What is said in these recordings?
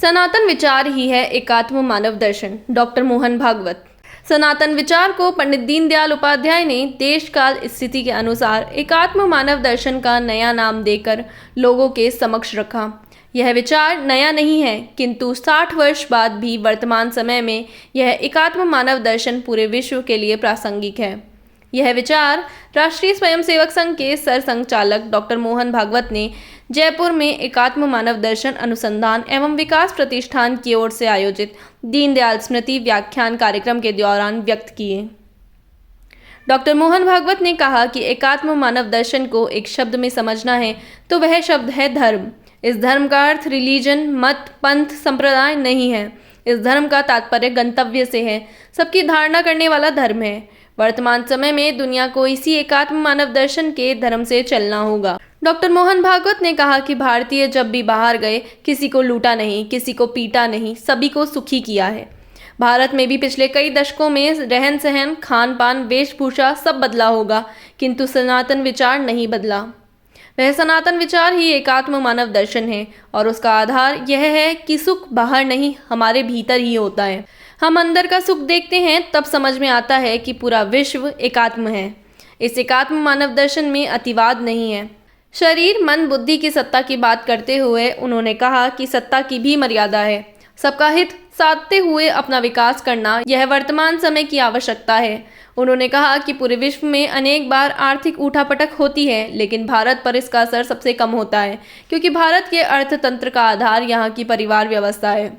सनातन विचार ही है एकात्म मानव दर्शन। डॉक्टर मोहन भागवत। सनातन विचार को पंडित दीनदयाल उपाध्याय ने देश काल स्थिति के अनुसार एकात्म मानव दर्शन का नया नाम देकर लोगों के समक्ष रखा। यह विचार नया नहीं है, किंतु 60 वर्ष बाद भी वर्तमान समय में यह एकात्म मानव दर्शन पूरे विश्व के लिए प्रासंगिक है। यह विचार राष्ट्रीय स्वयंसेवक संघ के सरसंघचालक डॉक्टर मोहन भागवत ने जयपुर में एकात्म मानव दर्शन अनुसंधान एवं विकास प्रतिष्ठान की ओर से आयोजित दीनदयाल स्मृति व्याख्यान कार्यक्रम के दौरान व्यक्त किए। डॉक्टर मोहन भागवत ने कहा कि एकात्म मानव दर्शन को एक शब्द में समझना है तो वह शब्द है धर्म। इस धर्म का अर्थ रिलीजन, मत, पंथ, संप्रदाय नहीं है। इस धर्म का तात्पर्य गंतव्य से है, सबकी धारणा करने वाला धर्म है। वर्तमान समय में दुनिया को इसी एकात्म मानव दर्शन के धर्म से चलना होगा। डॉक्टर मोहन भागवत ने कहा कि भारतीय जब भी बाहर गए किसी को लूटा नहीं, किसी को पीटा नहीं, सभी को सुखी किया है। भारत में भी पिछले कई दशकों में रहन सहन, खान पान, वेशभूषा सब बदला होगा, किंतु सनातन विचार नहीं बदला। वह सनातन विचार ही एकात्म मानव दर्शन है और उसका आधार यह है कि सुख बाहर नहीं, हमारे भीतर ही होता है। हम अंदर का सुख देखते हैं तब समझ में आता है कि पूरा विश्व एकात्म है। इस एकात्म मानव दर्शन में अतिवाद नहीं है। शरीर, मन, बुद्धि की सत्ता की बात करते हुए उन्होंने कहा कि सत्ता की भी मर्यादा है। सबका हित साधते हुए अपना विकास करना यह वर्तमान समय की आवश्यकता है। उन्होंने कहा कि पूरे विश्व में अनेक बार आर्थिक उठापटक होती है, लेकिन भारत पर इसका असर सबसे कम होता है, क्योंकि भारत के अर्थतंत्र का आधार यहाँ की परिवार व्यवस्था है।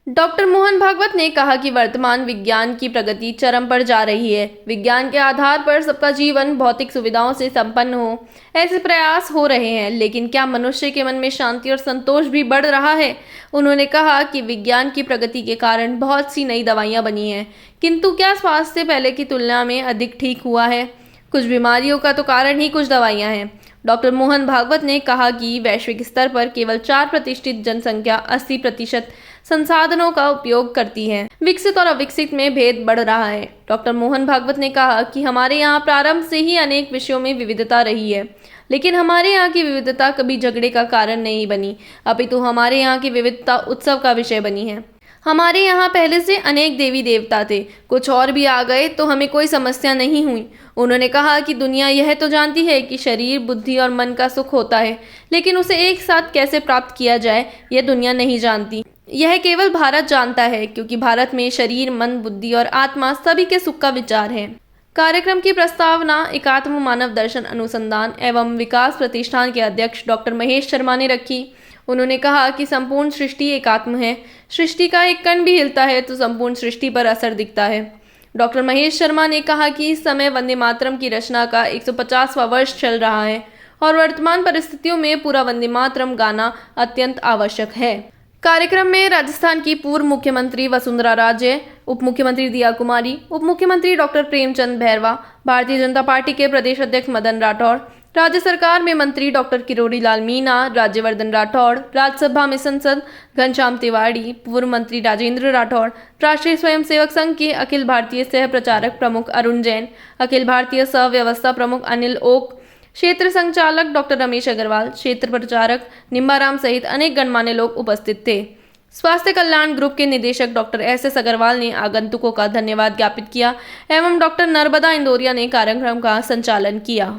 डॉक्टर मोहन भागवत ने कहा कि वर्तमान विज्ञान की प्रगति चरम पर जा रही है। विज्ञान के आधार पर सबका जीवन भौतिक सुविधाओं से संपन्न हो, ऐसे प्रयास हो रहे हैं, लेकिन क्या मनुष्य के मन में शांति और संतोष भी बढ़ रहा है? उन्होंने कहा कि विज्ञान की प्रगति के कारण बहुत सी नई दवाइयां बनी हैं, किंतु क्या स्वास्थ्य पहले की तुलना में अधिक ठीक हुआ है? कुछ बीमारियों का तो कारण ही कुछ दवाइयाँ हैं। डॉक्टर मोहन भागवत ने कहा कि वैश्विक स्तर पर केवल 4% जनसंख्या 80% संसाधनों का उपयोग करती है। विकसित और अविकसित में भेद बढ़ रहा है। डॉक्टर मोहन भागवत ने कहा कि हमारे यहाँ प्रारंभ से ही अनेक विषयों में विविधता रही है, लेकिन हमारे यहाँ की विविधता कभी झगड़े का कारण नहीं बनी, अपितु हमारे यहाँ की विविधता उत्सव का विषय बनी है। हमारे यहाँ पहले से अनेक देवी देवता थे, कुछ और भी आ गए तो हमें कोई समस्या नहीं हुई। उन्होंने कहा कि दुनिया यह तो जानती है कि शरीर, बुद्धि और मन का सुख होता है, लेकिन उसे एक साथ कैसे प्राप्त किया जाए यह दुनिया नहीं जानती। यह केवल भारत जानता है, क्योंकि भारत में शरीर, मन, बुद्धि और आत्मा सभी के सुख का विचार है। कार्यक्रम की प्रस्तावना एकात्म मानव दर्शन अनुसंधान एवं विकास प्रतिष्ठान के अध्यक्ष डॉक्टर महेश शर्मा ने रखी। उन्होंने कहा कि संपूर्ण सृष्टि एकात्म है। सृष्टि का एक कण भी हिलता है तो संपूर्ण सृष्टि पर असर दिखता है। डॉक्टर महेश शर्मा ने कहा कि इस समय वंदे मातरम की रचना का 150वां वर्ष चल रहा है और वर्तमान परिस्थितियों में पूरा वंदे मातरम गाना अत्यंत आवश्यक है। कार्यक्रम में राजस्थान की पूर्व मुख्यमंत्री वसुंधरा राजे, उप मुख्यमंत्री दिया कुमारी, उप मुख्यमंत्री डॉक्टर प्रेमचंद भैरवा, भारतीय जनता पार्टी के प्रदेश अध्यक्ष मदन राठौड़, राज्य सरकार में मंत्री डॉक्टर किरोड़ी लाल मीणा, राज्यवर्धन राठौड़, राज्यसभा में सांसद घनश्याम तिवारी, पूर्व मंत्री राजेंद्र राठौड़, राष्ट्रीय स्वयंसेवक संघ के अखिल भारतीय सह प्रचारक प्रमुख अरुण जैन, अखिल भारतीय सह व्यवस्था प्रमुख अनिल ओक, क्षेत्र संचालक डॉक्टर रमेश अग्रवाल, क्षेत्र प्रचारक निम्बाराम सहित अनेक गणमान्य लोग उपस्थित थे। स्वास्थ्य कल्याण ग्रुप के निदेशक डॉक्टर SS अग्रवाल ने आगंतुकों का धन्यवाद ज्ञापित किया एवं डॉक्टर नर्मदा इंदौरिया ने कार्यक्रम का संचालन किया।